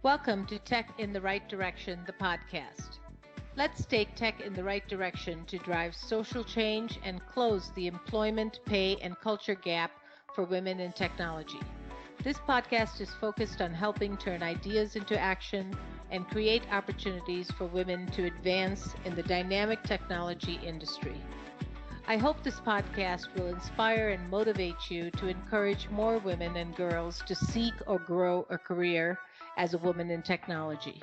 Welcome to Tech in the Right Direction, the podcast. Let's take tech in the right direction to drive social change and close the employment, pay, and culture gap for women in technology. This podcast is focused on helping turn ideas into action and create opportunities for women to advance in the dynamic technology industry. I hope this podcast will inspire and motivate you to encourage more women and girls to seek or grow a career as a woman in technology.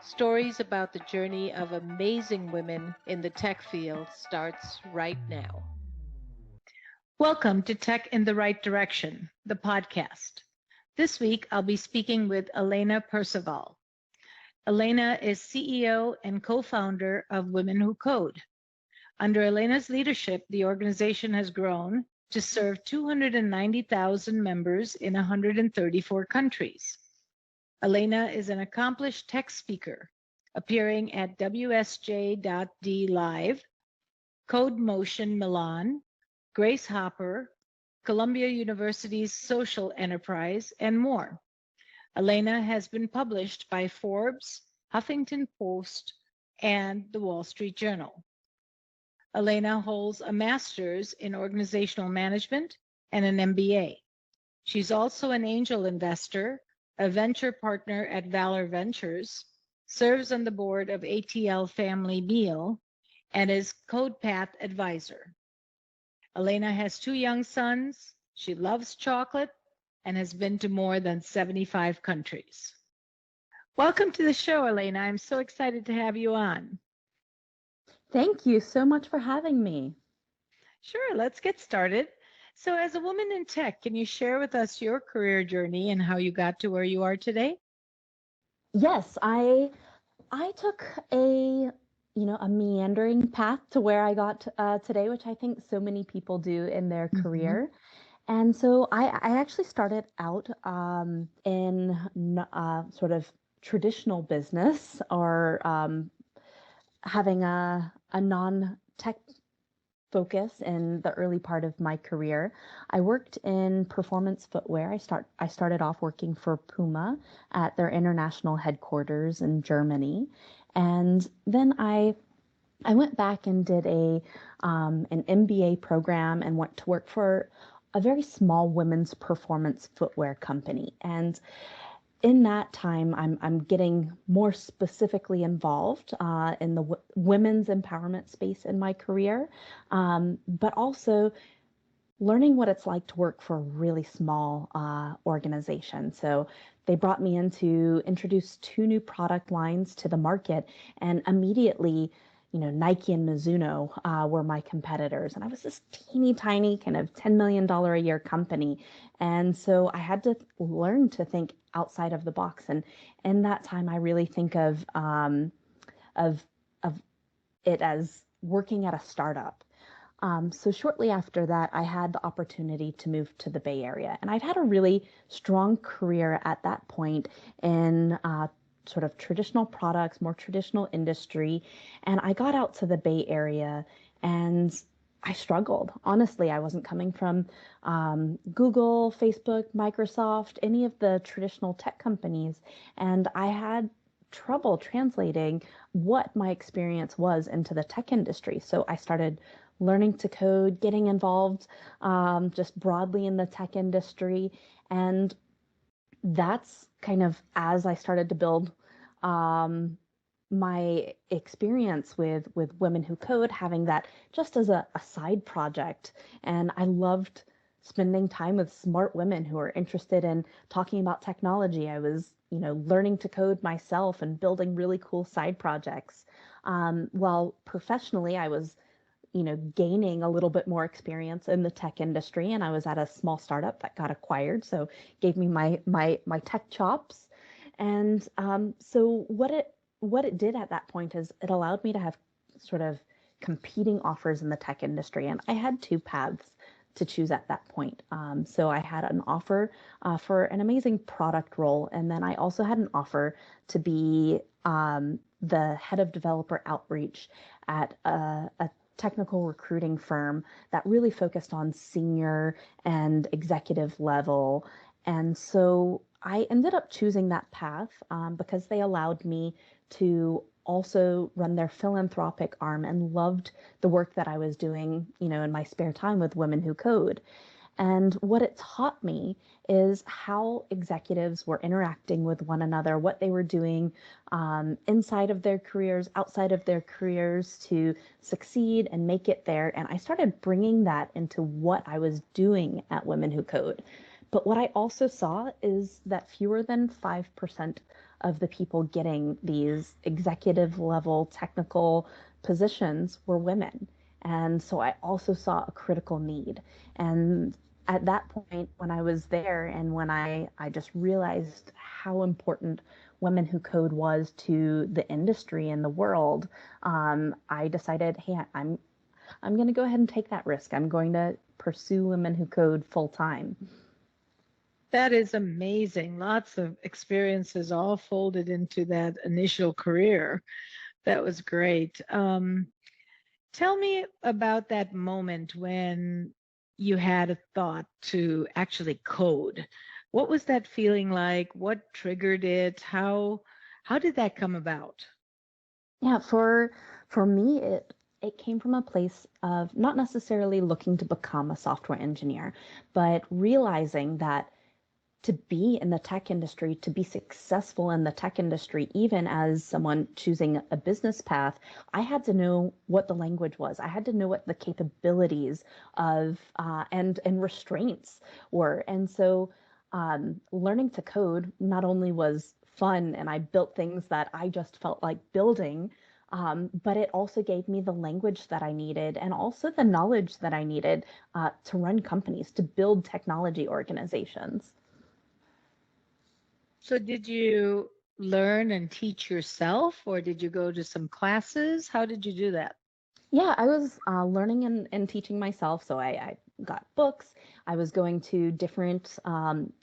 Stories about the journey of amazing women in the tech field starts right now. Welcome to Tech in the Right Direction, the podcast. This week, I'll be speaking with Elena Percival. Elena is CEO and co-founder of Women Who Code. Under Elena's leadership, the organization has grown to serve 290,000 members in 134 countries. Elena is an accomplished tech speaker, appearing at WSJ.D Live, Code Motion Milan, Grace Hopper, Columbia University's Social Enterprise, and more. Elena has been published by Forbes, Huffington Post, and the Wall Street Journal. Elena holds a master's in organizational management and an MBA. She's also an angel investor, a venture partner at Valor Ventures, serves on the board of ATL Family Meal, and is CodePath advisor. Elena has 2 young sons. She loves chocolate and has been to more than 75 countries. Welcome to the show, Elena. I'm so excited to have you on. Thank you so much for having me. Sure, let's get started. So as a woman in tech, can you share with us your career journey and how you got to where you are today? Yes, I took a meandering path to where I got today, which I think so many people do in their career. And so I actually started out in sort of traditional business or having a non-tech focus in the early part of my career. I worked in performance footwear. I started off working for Puma at their international headquarters in Germany. And then I went back and did an MBA program and went to work for a very small women's performance footwear company. And in that time, I'm getting more specifically involved in the women's empowerment space in my career, but also learning what it's like to work for a really small organization. So they brought me in to introduce 2 new product lines to the market, and immediately, Nike and Mizuno were my competitors. And I was this teeny tiny kind of $10 million a year company. And so I had to learn to think outside of the box. And in that time, I really think of it as working at a startup. So shortly after that, I had the opportunity to move to the Bay Area. And I'd had a really strong career at that point in sort of traditional products, more traditional industry. And I got out to the Bay Area and I struggled. Honestly, I wasn't coming from Google, Facebook, Microsoft, any of the traditional tech companies. And I had trouble translating what my experience was into the tech industry. So I started learning to code, getting involved just broadly in the tech industry. And that's kind of as I started to build my experience with Women Who Code, having that just as a side project. And I loved spending time with smart women who are interested in talking about technology. I was, learning to code myself and building really cool side projects. While professionally, I was gaining a little bit more experience in the tech industry, and I was at a small startup that got acquired, so gave me my tech chops. And so what it did at that point is it allowed me to have sort of competing offers in the tech industry, and I had 2 paths to choose at that point. So I had an offer for an amazing product role, and then I also had an offer to be the head of developer outreach at a technical recruiting firm that really focused on senior and executive level. And so I ended up choosing that path because they allowed me to also run their philanthropic arm and loved the work that I was doing, in my spare time with Women Who Code. And what it taught me is how executives were interacting with one another, what they were doing inside of their careers, outside of their careers to succeed and make it there. And I started bringing that into what I was doing at Women Who Code. But what I also saw is that fewer than 5% of the people getting these executive level technical positions were women. And so I also saw a critical need. And at that point, when I was there and when I just realized how important Women Who Code was to the industry and the world, I decided, hey, I'm going to go ahead and take that risk. I'm going to pursue Women Who Code full time. That is amazing. Lots of experiences all folded into that initial career. That was great. Tell me about that moment when you had a thought to actually code. What was that feeling like? What triggered it? How did that come about? Yeah, for me, it came from a place of not necessarily looking to become a software engineer, but realizing that to be in the tech industry, to be successful in the tech industry, even as someone choosing a business path, I had to know what the language was. I had to know what the capabilities of and restraints were. And so learning to code not only was fun and I built things that I just felt like building, but it also gave me the language that I needed and also the knowledge that I needed to run companies, to build technology organizations. So did you learn and teach yourself, or did you go to some classes? How did you do that? Yeah, I was learning and teaching myself. So I got books. I was going to different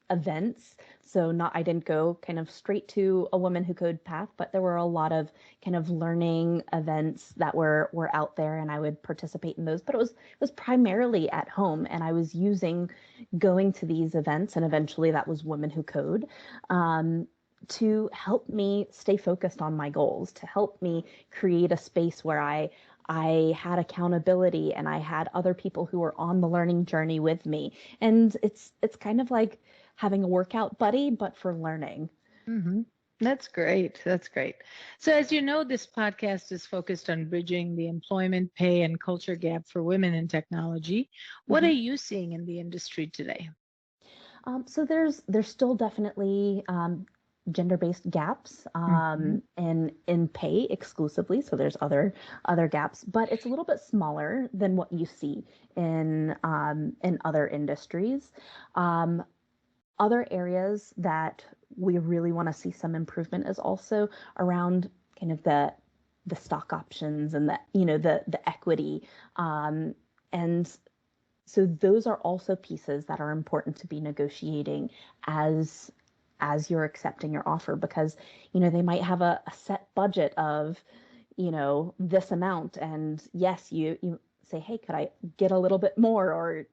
events. So not I didn't go kind of straight to a Woman Who Code path, but there were a lot of kind of learning events that were out there, and I would participate in those. But it was primarily at home, and I was using going to these events, and eventually that was Women Who Code. To help me stay focused on my goals, to help me create a space where I had accountability and I had other people who were on the learning journey with me. And it's kind of like having a workout buddy, but for learning. Hmm. That's great. That's great. So, as you know, this podcast is focused on bridging the employment, pay, and culture gap for women in technology. What Mhm. are you seeing in the industry today? So there's still definitely gender-based gaps Hmm. in pay exclusively. So there's other gaps, but it's a little bit smaller than what you see in other industries. Um, Other areas that we really want to see some improvement is also around kind of the stock options and the equity, and so those are also pieces that are important to be negotiating as you're accepting your offer, because they might have a set budget of this amount, and yes, you say, hey, could I get a little bit more, or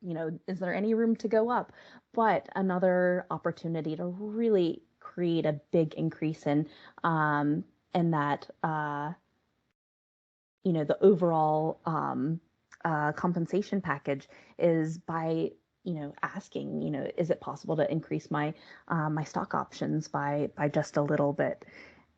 is there any room to go up? But another opportunity to really create a big increase in that the overall compensation package is by asking, is it possible to increase my stock options by just a little bit?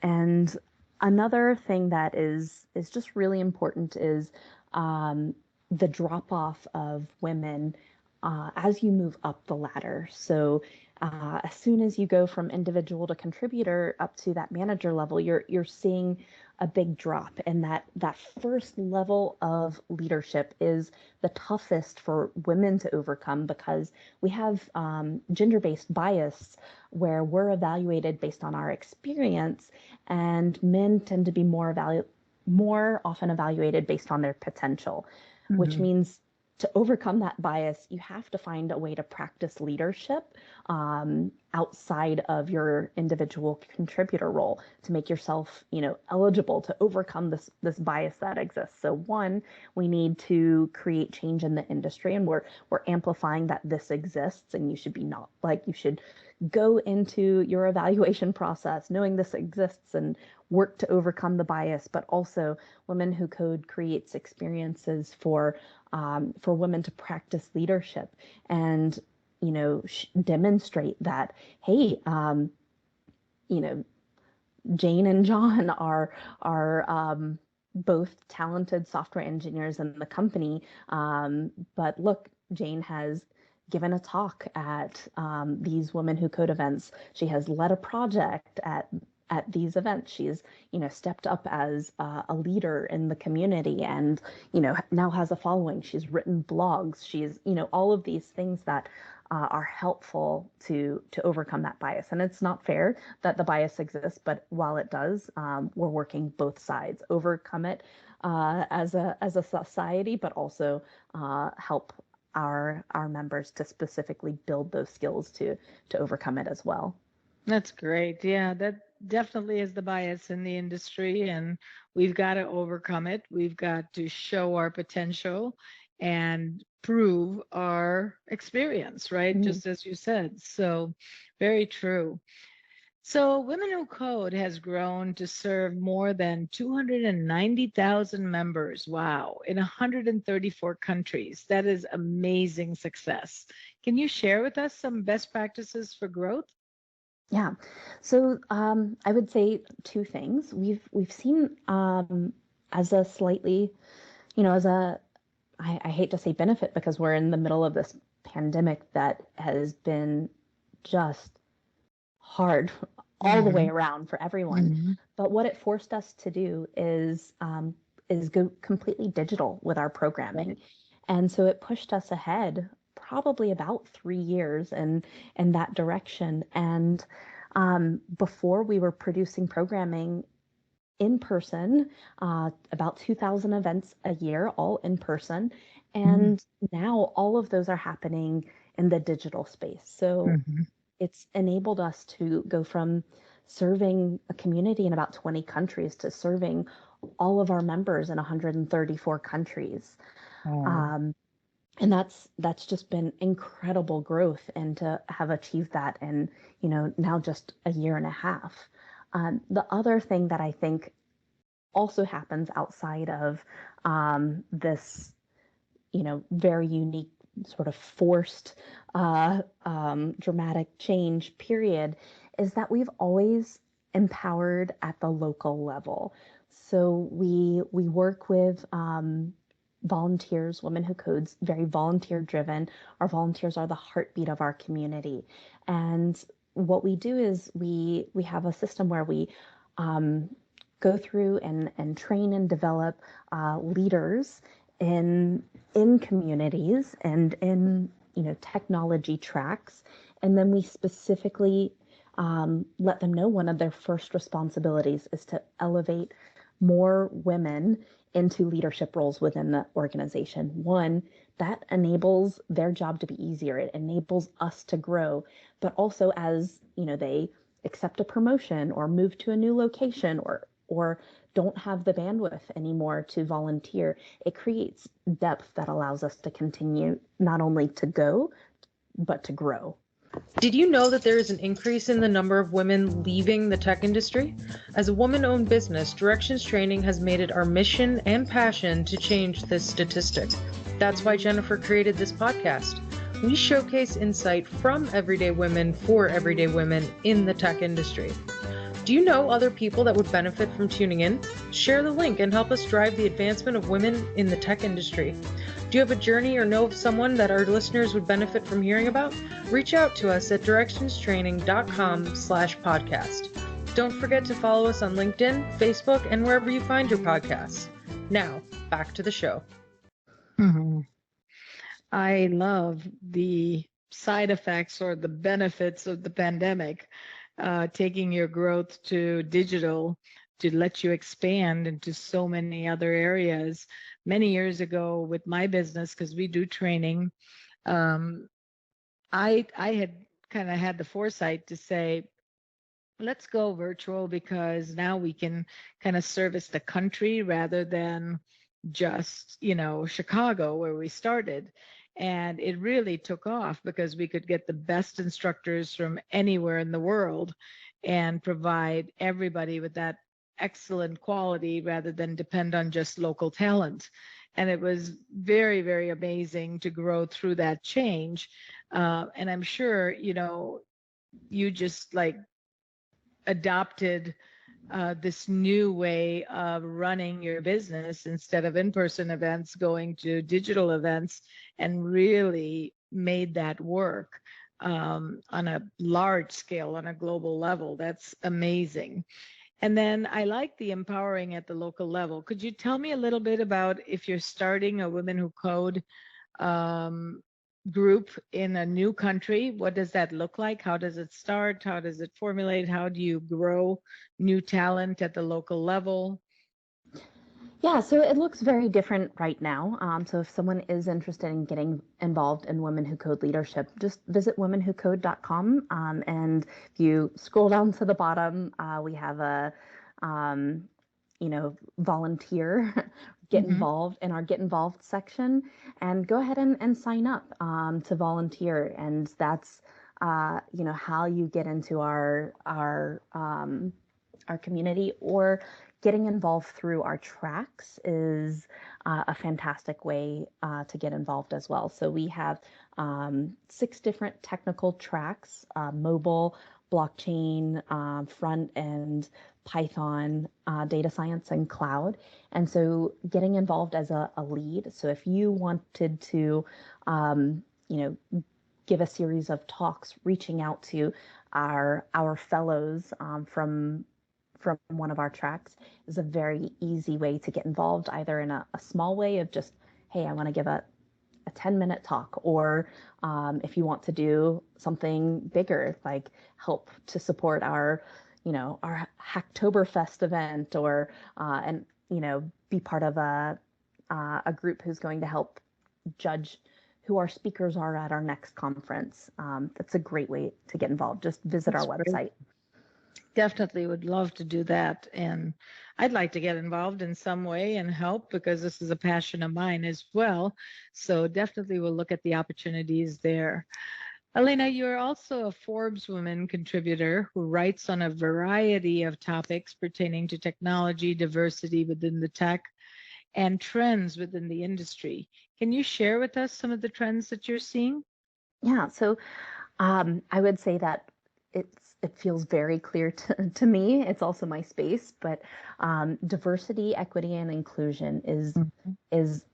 And another thing that is just really important is um, the drop off of women as you move up the ladder. So as soon as you go from individual to contributor up to that manager level, you're seeing a big drop, and that first level of leadership is the toughest for women to overcome, because we have gender-based bias where we're evaluated based on our experience, and men tend to be more often evaluated based on their potential, which Hmm. means to overcome that bias, you have to find a way to practice leadership outside of your individual contributor role to make yourself, eligible to overcome this bias that exists. So one, we need to create change in the industry, and we're amplifying that this exists, and you should go into your evaluation process knowing this exists and work to overcome the bias. But also, Women Who Code creates experiences for women to practice leadership and demonstrate that, hey, Jane and John are both talented software engineers in the company, but look, Jane has given a talk at these Women Who Code events. She has led a project at these events. She's, stepped up as a leader in the community and, now has a following. She's written blogs. She's, all of these things that are helpful to overcome that bias. And it's not fair that the bias exists, but while it does, we're working both sides, overcome it as a society, but also help our members to specifically build those skills to overcome it as well. That's great. Yeah, that definitely is the bias in the industry, and we've got to overcome it. We've got to show our potential and prove our experience, right? Mm-hmm. Just as you said. So, very true. So, Women Who Code has grown to serve more than 290,000 members. Wow, in 134 countries. That is amazing success. Can you share with us some best practices for growth? Yeah. So I would say two things. We've seen as a slightly, I hate to say benefit because we're in the middle of this pandemic that has been just hard all the way around for everyone. Mm-hmm. But what it forced us to do is go completely digital with our programming. Right. And so it pushed us ahead probably about 3 years in that direction. And before we were producing programming in person, about 2,000 events a year, all in person. And now all of those are happening in the digital space. So it's enabled us to go from serving a community in about 20 countries to serving all of our members in 134 countries. And that's just been incredible growth, and to have achieved that in, now just a year and a half. The other thing that I think also happens outside of this, very unique sort of forced dramatic change period is that we've always empowered at the local level. So we work with volunteers. Women Who Code's very volunteer driven. Our volunteers are the heartbeat of our community. And what we do is we have a system where we go through and train and develop leaders in communities and in technology tracks. And then we specifically let them know one of their first responsibilities is to elevate more women into leadership roles within the organization. One, that enables their job to be easier. It enables us to grow. But also, as they accept a promotion or move to a new location or don't have the bandwidth anymore to volunteer, it creates depth that allows us to continue not only to go, but to grow. Did you know that there is an increase in the number of women leaving the tech industry? As a woman-owned business, Directions Training has made it our mission and passion to change this statistic. That's why Jennifer created this podcast. We showcase insight from everyday women for everyday women in the tech industry. Do you know other people that would benefit from tuning in? Share the link and help us drive the advancement of women in the tech industry. Do you have a journey or know of someone that our listeners would benefit from hearing about? Reach out to us at directionstraining.com/podcast. Don't forget to follow us on LinkedIn, Facebook, and wherever you find your podcasts. Now, back to the show. I love the side effects or the benefits of the pandemic, taking your growth to digital to let you expand into so many other areas. Many years ago with my business, because we do training, I had kind of had the foresight to say, let's go virtual because now we can kind of service the country rather than just, Chicago where we started. And it really took off because we could get the best instructors from anywhere in the world and provide everybody with that excellent quality rather than depend on just local talent. And it was very, very amazing to grow through that change. And I'm sure, you just like adopted this new way of running your business instead of in-person events, going to digital events, and really made that work on a large scale, on a global level. That's amazing. And then I like the empowering at the local level. Could you tell me a little bit about if you're starting a Women Who Code um, group in a new country? What does that look like? How does it start? How does it formulate? How do you grow new talent at the local level? Yeah, so it looks very different right now. So if someone is interested in getting involved in Women Who Code leadership, just visit womenwhocode.com. And if you scroll down to the bottom, we have a, volunteer get involved in our Get Involved section, and go ahead and sign up to volunteer. And that's, how you get into our community, or getting involved through our tracks is a fantastic way to get involved as well. So we have 6 different technical tracks: mobile, blockchain, front end, Python, data science, and cloud. And so getting involved as a lead. So if you wanted to, give a series of talks, reaching out to our fellows from one of our tracks is a very easy way to get involved, either in a small way of just, hey, I want to give a 10-minute talk, or if you want to do something bigger, like help to support our Hacktoberfest event, or be part of a group who's going to help judge who our speakers are at our next conference. That's a great way to get involved. Just visit our website. Definitely would love to do that. And I'd like to get involved in some way and help, because this is a passion of mine as well. So definitely we'll look at the opportunities there. Elena, you're also a Forbes Women contributor who writes on a variety of topics pertaining to technology, diversity within the tech, and trends within the industry. Can you share with us some of the trends that you're seeing? Yeah, so I would say that it feels very clear to me. It's also my space, but diversity, equity, and inclusion is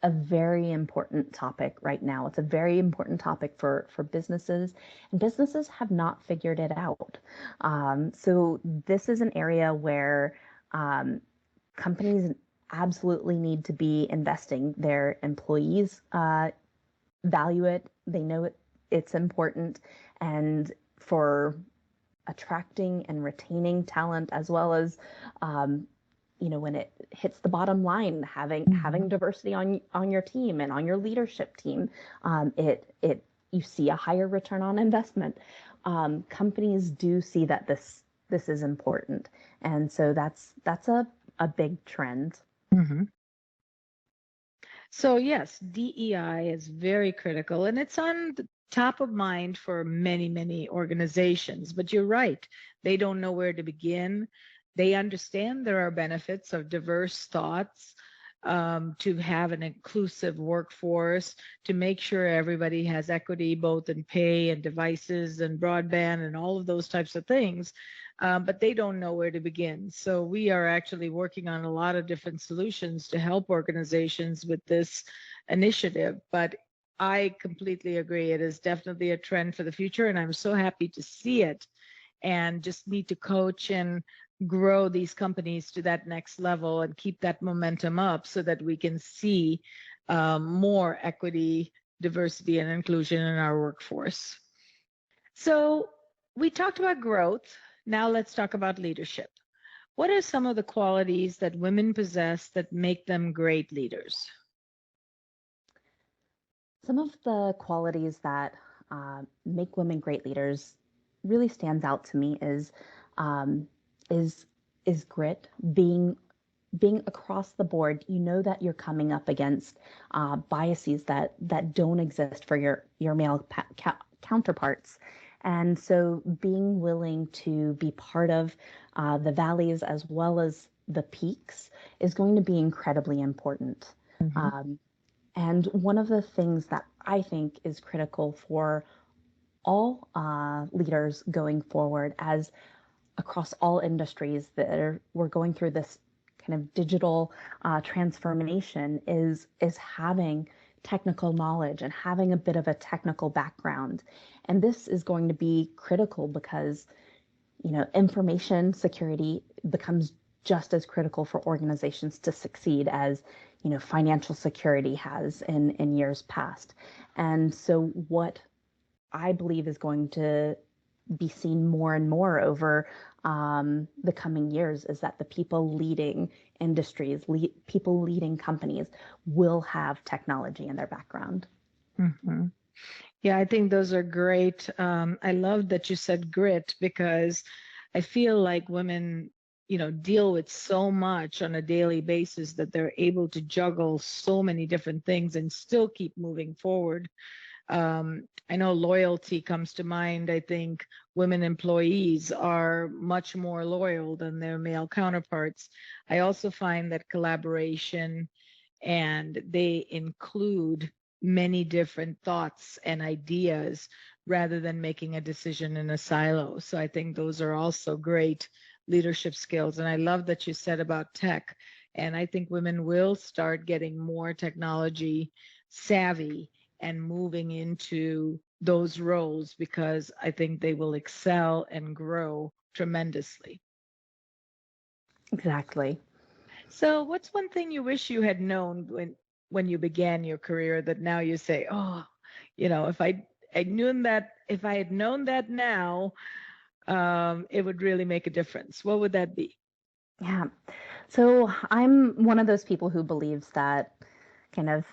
a very important topic right now. It's a very important topic for businesses, and businesses have not figured it out. So this is an area where companies absolutely need to be investing. Their employees value it. They know it's important, and for attracting and retaining talent, as well as when it hits the bottom line, having diversity on your team and on your leadership team, you see a higher return on investment. Companies do see that this is important, and so that's a big trend. Mm-hmm. So yes, DEI is very critical, and it's on the top of mind for many, many organizations. But you're right, they don't know where to begin. They understand there are benefits of diverse thoughts, to have an inclusive workforce, to make sure everybody has equity both in pay and devices and broadband and all of those types of things. But they don't know where to begin. So we are actually working on a lot of different solutions to help organizations with this initiative. But I completely agree. It is definitely a trend for the future, and I'm so happy to see it, and just need to coach and grow these companies to that next level and keep that momentum up so that we can see more equity, diversity, and inclusion in our workforce. So we talked about growth. Now let's talk about leadership. What are some of the qualities that women possess that make them great leaders? Some of the qualities that make women great leaders really stands out to me um, is grit, being across the board. You know that you're coming up against biases that don't exist for your male counterparts, and so being willing to be part of the valleys as well as the peaks is going to be incredibly important. Mm-hmm. And one of the things that I think is critical for all leaders going forward, as across all industries we're going through this kind of digital transformation, is having technical knowledge and having a bit of a technical background. And this is going to be critical because, information security becomes just as critical for organizations to succeed as, financial security has in years past. And so what I believe is going to be seen more and more over the coming years is that the people leading industries, people leading companies will have technology in their background. Mm-hmm. Yeah, I think those are great. I love that you said grit, because I feel like women, deal with so much on a daily basis that they're able to juggle so many different things and still keep moving forward. I know loyalty comes to mind. I think women employees are much more loyal than their male counterparts. I also find that collaboration, and they include many different thoughts and ideas rather than making a decision in a silo. So I think those are also great leadership skills. And I love that you said about tech. And I think women will start getting more technology savvy and moving into those roles, because I think they will excel and grow tremendously. Exactly. So, what's one thing you wish you had known when you began your career that now you say, "Oh, if I knew that, if I had known that now, it would really make a difference." What would that be? Yeah. So I'm one of those people who believes that kind of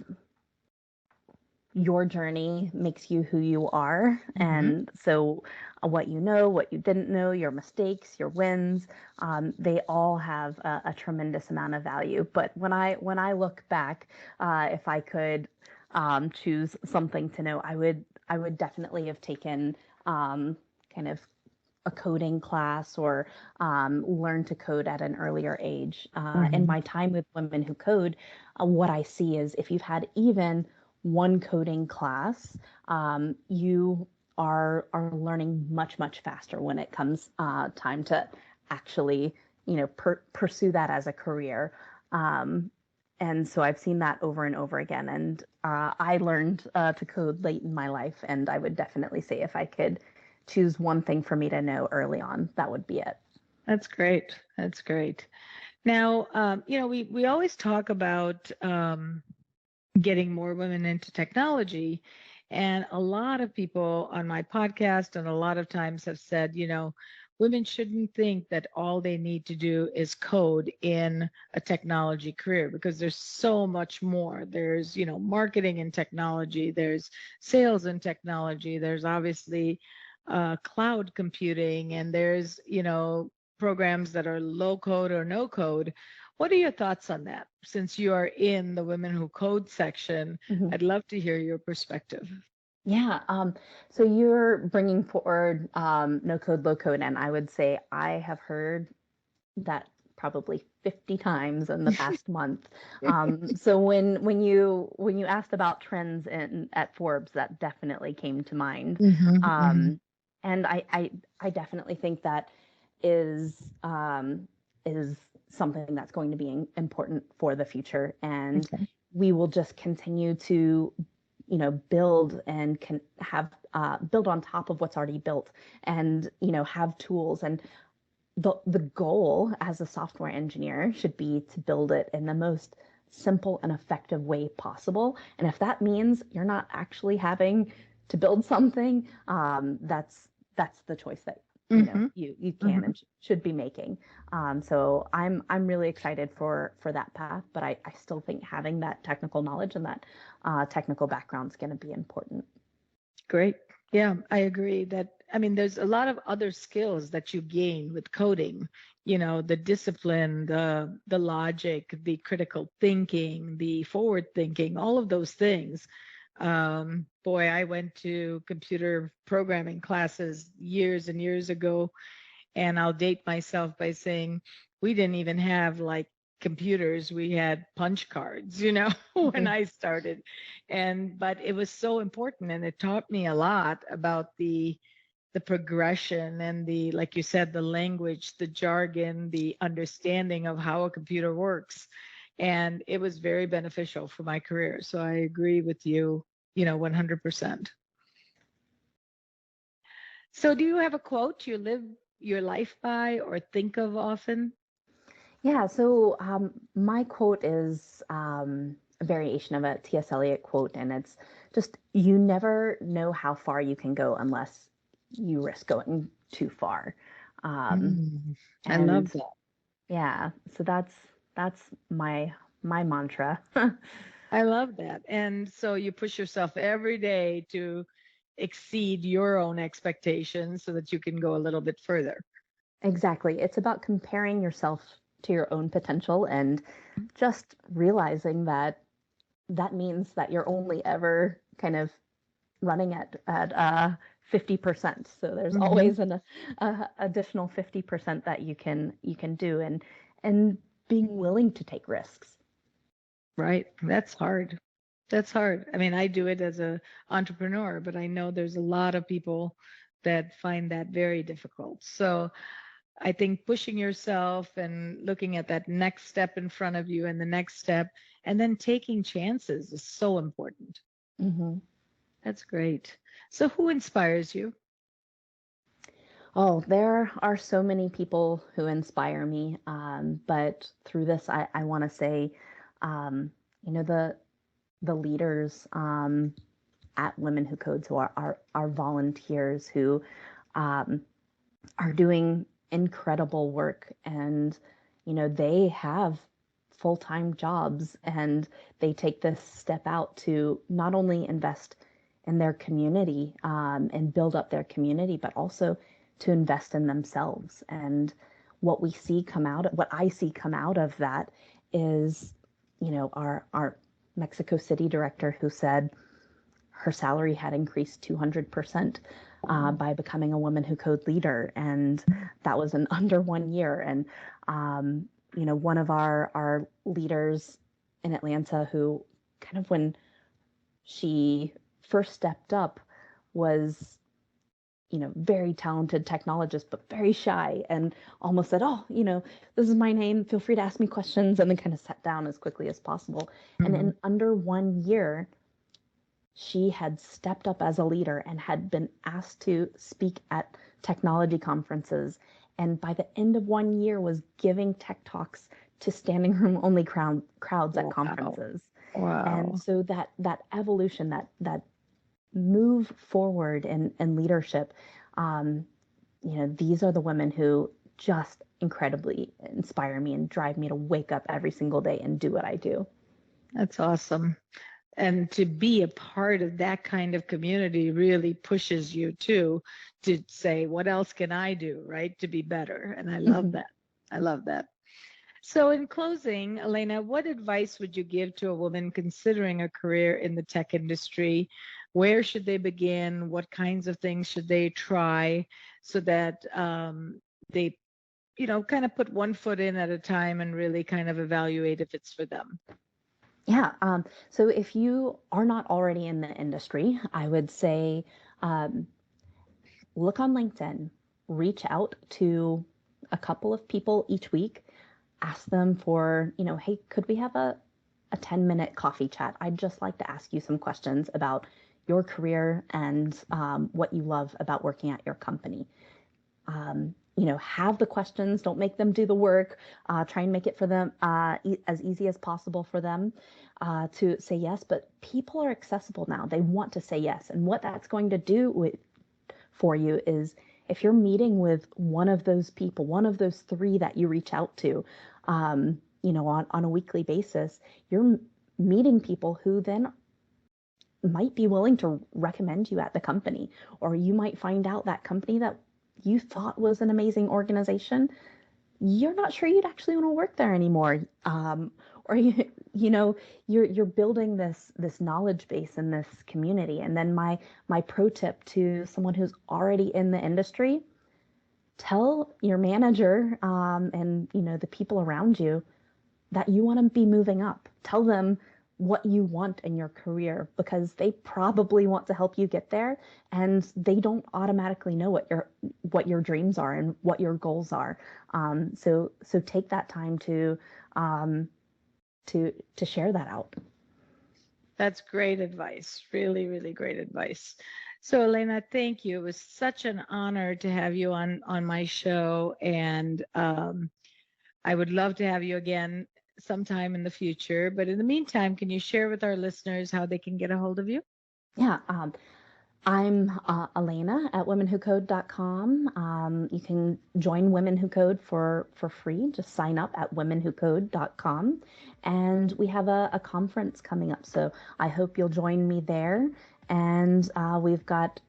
your journey makes you who you are. Mm-hmm. And so what you know, what you didn't know, your mistakes, your wins, they all have a tremendous amount of value. But when I look back, if I could choose something to know, I would definitely have taken kind of a coding class, or learn to code at an earlier age. In my time with Women Who Code, what I see is if you've had even one coding class, you are learning much faster when it comes time to actually pursue that as a career. And so I've seen that over and over again. And I learned to code late in my life, and I would definitely say if I could choose one thing for me to know early on, that would be it. That's great. That's great. Now, we always talk about getting more women into technology. And a lot of people on my podcast and a lot of times have said, women shouldn't think that all they need to do is code in a technology career, because there's so much more. There's, marketing and technology, there's sales and technology, there's obviously cloud computing, and there's, programs that are low code or no code. What are your thoughts on that? Since you are in the Women Who Code section, I'd love to hear your perspective. Yeah. So you're bringing forward no code, low code, and I would say I have heard that probably 50 times in the past month. So when you asked about trends at Forbes, that definitely came to mind. And I definitely think that is something that's going to be important for the future, and we will just continue to build and can have build on top of what's already built, and have tools. And the goal as a software engineer should be to build it in the most simple and effective way possible. And if that means you're not actually having to build something, that's the choice that you can and should be making. So I'm really excited for that path, but I still think having that technical knowledge and that technical background is going to be important. Great. Yeah, I agree that, I mean, there's a lot of other skills that you gain with coding, the discipline, the logic, the critical thinking, the forward thinking, all of those things. Boy, I went to computer programming classes years and years ago, and I'll date myself by saying we didn't even have like computers. We had punch cards, when I started. But it was so important, and it taught me a lot about the progression and the, like you said, the language, the jargon, the understanding of how a computer works. And it was very beneficial for my career. So I agree with you, 100%. So do you have a quote you live your life by or think of often? Yeah, so my quote is a variation of a T.S. Eliot quote, and it's just, you never know how far you can go unless you risk going too far. I love And that. yeah, so that's my mantra. I love that. And so you push yourself every day to exceed your own expectations so that you can go a little bit further. Exactly. It's about comparing yourself to your own potential and just realizing that that means that you're only ever kind of running at 50%. So there's always an additional 50% that you can do, and being willing to take risks. Right. That's hard. That's hard. I mean, I do it as a entrepreneur, but I know there's a lot of people that find that very difficult. So I think pushing yourself and looking at that next step in front of you and the next step and then taking chances is so important. Mm-hmm. That's great. So who inspires you? Oh, there are so many people who inspire me. But through this, I want to say, um, the leaders at Women Who Code, who are volunteers who um, are doing incredible work, and they have full-time jobs, and they take this step out to not only invest in their community and build up their community, but also to invest in themselves. And what I see come out of that is, our Mexico City director, who said her salary had increased 200% by becoming a Women Who Code leader, and that was in under 1 year. And one of our leaders in Atlanta, who kind of, when she first stepped up, was very talented technologist, but very shy, and almost said, "Oh, this is my name. Feel free to ask me questions," and then kind of sat down as quickly as possible. And in under 1 year, she had stepped up as a leader and had been asked to speak at technology conferences. And by the end of 1 year, was giving tech talks to standing room only crowds at conferences. Wow. And so that evolution, that move forward in leadership, these are the women who just incredibly inspire me and drive me to wake up every single day and do what I do. That's awesome. And to be a part of that kind of community really pushes you too, to say, what else can I do, right, to be better? And I love that. I love that. So in closing, Elena, what advice would you give to a woman considering a career in the tech industry? Where should they begin? What kinds of things should they try so that they, kind of put one foot in at a time and really kind of evaluate if it's for them? Yeah. So if you are not already in the industry, I would say look on LinkedIn, reach out to a couple of people each week, ask them for, hey, could we have a 10-minute coffee chat? I'd just like to ask you some questions about your career and what you love about working at your company. Have the questions, don't make them do the work, try and make it for them as easy as possible for them to say yes. But people are accessible now. They want to say yes. And what that's going to do for you is, if you're meeting with one of those people, one of those three that you reach out to, on a weekly basis, you're meeting people who then might be willing to recommend you at the company, or you might find out that company that you thought was an amazing organization, you're not sure you'd actually want to work there anymore. Or you're building this knowledge base in this community. And then my pro tip to someone who's already in the industry: tell your manager and the people around you that you want to be moving up. Tell them what you want in your career, because they probably want to help you get there, and they don't automatically know what your dreams are and what your goals are. So take that time to share that out. That's great advice. Really, really great advice. So Elena, thank you. It was such an honor to have you on my show, and I would love to have you again sometime in the future. But in the meantime, can you share with our listeners how they can get a hold of you? Yeah, I'm Alaina at womenwhocode.com. You can join Women Who Code for free. Just sign up at womenwhocode.com. And we have a conference coming up, so I hope you'll join me there. And we've got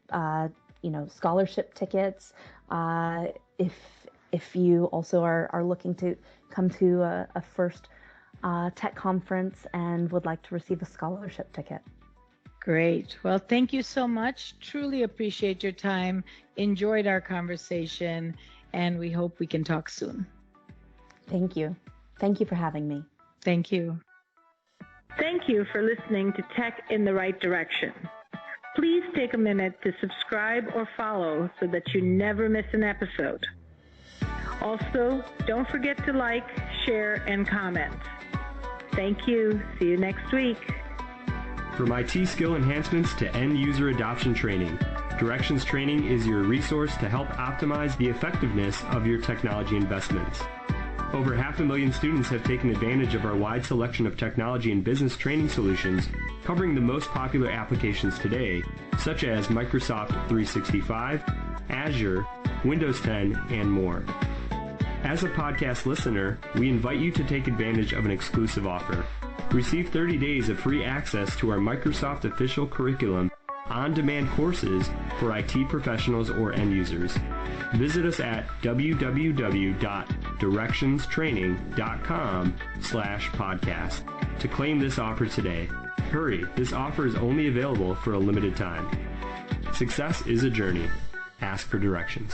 scholarship tickets. If you also are looking to come to a first tech conference and would like to receive a scholarship ticket. Great. Well, thank you so much. Truly appreciate your time. Enjoyed our conversation, and we hope we can talk soon. Thank you. Thank you for having me. Thank you. Thank you for listening to Tech in the Right Direction. Please take a minute to subscribe or follow so that you never miss an episode. Also, don't forget to like, share, and comment. Thank you. See you next week. From IT skill enhancements to end-user adoption training, Directions Training is your resource to help optimize the effectiveness of your technology investments. Over 500,000 students have taken advantage of our wide selection of technology and business training solutions, covering the most popular applications today, such as Microsoft 365, Azure, Windows 10, and more. As a podcast listener, we invite you to take advantage of an exclusive offer. Receive 30 days of free access to our Microsoft official curriculum, on-demand courses for IT professionals or end users. Visit us at www.directionstraining.com/podcast to claim this offer today. Hurry, this offer is only available for a limited time. Success is a journey. Ask for directions.